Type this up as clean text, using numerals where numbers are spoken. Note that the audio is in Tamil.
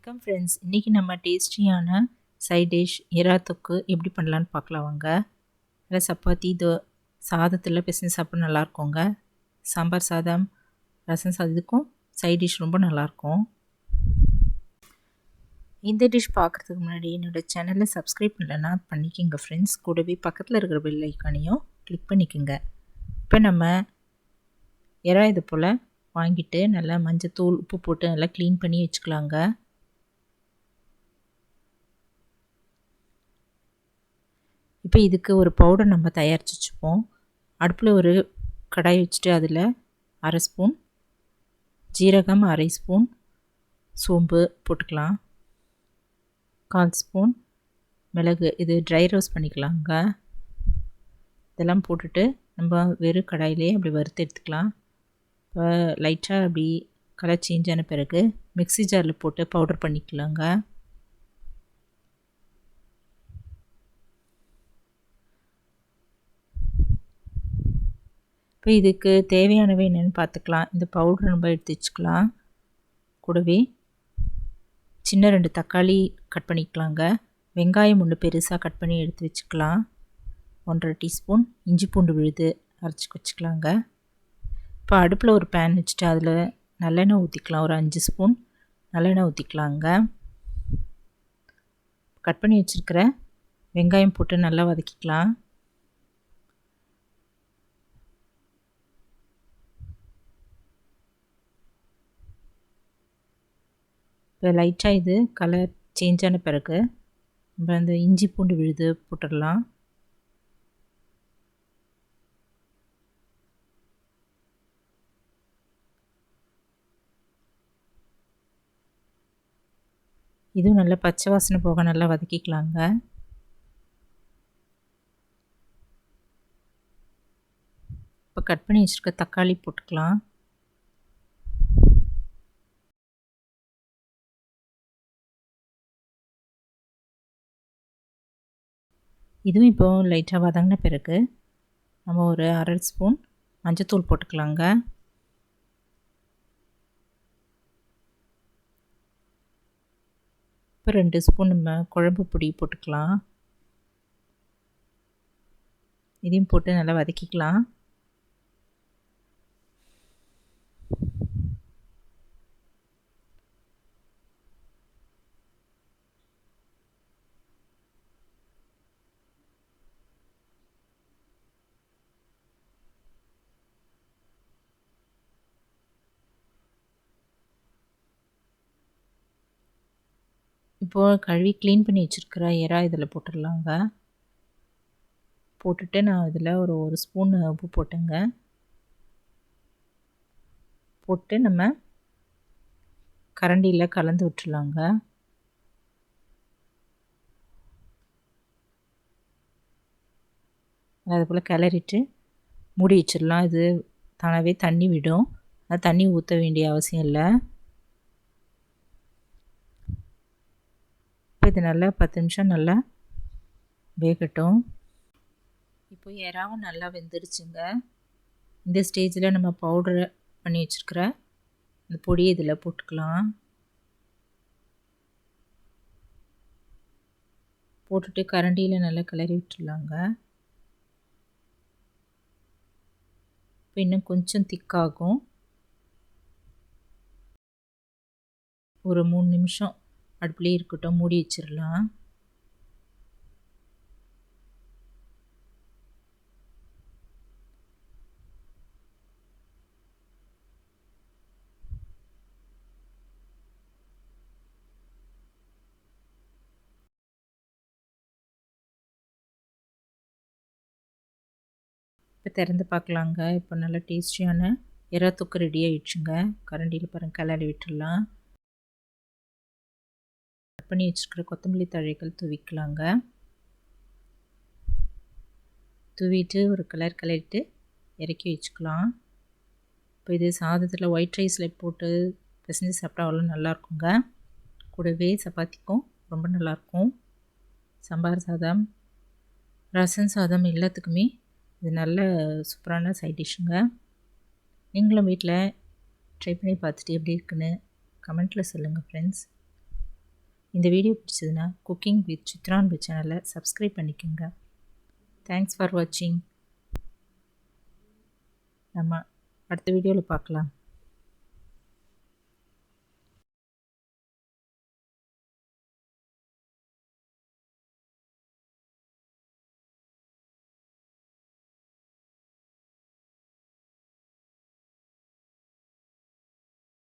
வணக்கம் ஃப்ரெண்ட்ஸ், இன்றைக்கி நம்ம டேஸ்டியான சைட் டிஷ் எறா தொக்கு எப்படி பண்ணலான்னு பார்க்கலாம் வாங்க. இல்லை சப்பாத்தி சாதத்தில் பிசைஞ்சு சாப்பிட நல்லாயிருக்குங்க. சாம்பார் சாதம், ரசம் சாதம் இதுக்கும் சைட் டிஷ் ரொம்ப நல்லாயிருக்கும். இந்த டிஷ் பார்க்குறதுக்கு முன்னாடி என்னோடய சேனலை சப்ஸ்கிரைப் பண்ணலைன்னா பண்ணிக்கோங்க ஃப்ரெண்ட்ஸ். கூடவே பக்கத்தில் இருக்கிற பெல் ஐக்கானையும் கிளிக் பண்ணிக்கோங்க. இப்போ நம்ம எறா இது போல் வாங்கிட்டு நல்லா மஞ்சத்தூள் உப்பு போட்டு நல்லா க்ளீன் பண்ணி வச்சுக்கலாங்க. இப்போ இதுக்கு ஒரு பவுடர் நம்ம தயாரித்து வச்சுப்போம். அடுப்பில் ஒரு கடாய் வச்சுட்டு அதில் அரை ஸ்பூன் ஜீரகம், அரை ஸ்பூன் சோம்பு போட்டுக்கலாம். 1/4 ஸ்பூன் மிளகு, இது ட்ரை ரோஸ்ட் பண்ணிக்கலாங்க. இதெல்லாம் போட்டுட்டு நம்ம வெறும் கடாயிலே அப்படி வறுத்து எடுத்துக்கலாம். இப்போ லைட்டாக அப்படி கலர் சேஞ்ச் ஆன பிறகு மிக்ஸி ஜாரில் போட்டு பவுடர் பண்ணிக்கலாங்க. இப்போ இதுக்கு தேவையானவை என்னென்னு பார்த்துக்கலாம். இந்த பவுடர் நம்ம எடுத்து வச்சுக்கலாம். கூடவே சின்ன 2 தக்காளி கட் பண்ணிக்கலாங்க. வெங்காயம் 1 பெருசாக கட் பண்ணி எடுத்து வச்சுக்கலாம். 1/2 டீஸ்பூன் இஞ்சி பூண்டு விழுது அரைச்சி வச்சுக்கலாங்க. இப்போ அடுப்பில் ஒரு பேன் வச்சுட்டு அதில் நல்லெண்ணெய் ஊற்றிக்கலாம். ஒரு 5 ஸ்பூன் நல்லெண்ணெய் ஊற்றிக்கலாங்க. கட் பண்ணி வச்சுருக்கிற வெங்காயம் போட்டு நல்லா வதக்கிக்கலாம். இப்போ லைட்டாக இது கலர் சேஞ்ச் ஆன பிறகு நம்ம அந்த இஞ்சி பூண்டு விழுது போட்டுடலாம். இதுவும் நல்லா பச்சை வாசனை போக நல்லா வதக்கிக்கலாங்க. இப்போ கட் பண்ணி வச்சுருக்க தக்காளி போட்டுக்கலாம். இதுவும் இப்போது லைட்டாக வதங்கின பிறகு நம்ம ஒரு அரை ஸ்பூன் மஞ்சத்தூள் போட்டுக்கலாங்க. இப்போ 2 ஸ்பூன் நம்ம குழம்பு பொடி போட்டுக்கலாம். இதையும் போட்டு நல்லா வதக்கிக்கலாம். இப்போது கழுவி க்ளீன் பண்ணி வச்சுருக்கிற எறா இதில் போட்டுடலாங்க. போட்டுட்டு நான் இதில் ஒரு ஸ்பூன் உப்பு போட்டேங்க. போட்டு நம்ம கரண்டியில் கலந்து விட்டுடலாங்க. அது போல் கிளறிட்டு மூடி வச்சிடலாம். இது தானாகவே தண்ணி விடும். அது தண்ணி ஊற்ற வேண்டிய அவசியம் இல்லை. இப்போ இது நல்லா 10 நிமிஷம் நல்லா வேகட்டும். இப்போ எறாவும் நல்லா வெந்துருச்சுங்க. இந்த ஸ்டேஜில் நம்ம பவுடர் பண்ணி வச்சுருக்கிற இந்த பொடியை இதில் போட்டுக்கலாம். போட்டுட்டு கரண்டியில் நல்லா கிளறி விட்டுடலாங்க. இப்போ இன்னும் கொஞ்சம் திக்காகும். ஒரு 3 நிமிஷம் அடுப்புலேயே இருக்கட்டும், மூடி வச்சிடலாம். இப்போ திறந்து பார்க்கலாங்க. இப்போ நல்லா டேஸ்டியான எறா தொக்கு ரெடி ஆகிடுச்சுங்க. கரண்டியில் பாருங்கள் கிளறி விட்டுடலாம். கட் பண்ணி வச்சுருக்கிற கொத்தமல்லி தழைகள் தூவிக்கலாங்க. தூவிட்டு ஒரு கிளறிட்டு இறக்கி வச்சுக்கலாம். இப்போ இது சாதத்தில் ஒயிட் ரைஸில் போட்டு பிசைஞ்சு சாப்பிட்டா அவ்வளோ நல்லாயிருக்குங்க. கூடவே சப்பாத்திக்கும் ரொம்ப நல்லாயிருக்கும். சாம்பார் சாதம், ரசம் சாதம் எல்லாத்துக்குமே இது நல்ல சூப்பரான சைட் டிஷ்ஷுங்க. நீங்களும் வீட்டில் ட்ரை பண்ணி பார்த்துட்டு எப்படி இருக்குன்னு கமெண்ட்டில் சொல்லுங்கள் ஃப்ரெண்ட்ஸ். இந்த வீடியோ பிடிச்சதுன்னா குக்கிங் வித் சித்ரான் சேனலை சப்ஸ்கிரைப் பண்ணிக்கோங்க. தேங்க்ஸ் ஃபார் வாட்சிங். நம்ம அடுத்த வீடியோவில் பார்க்கலாம்.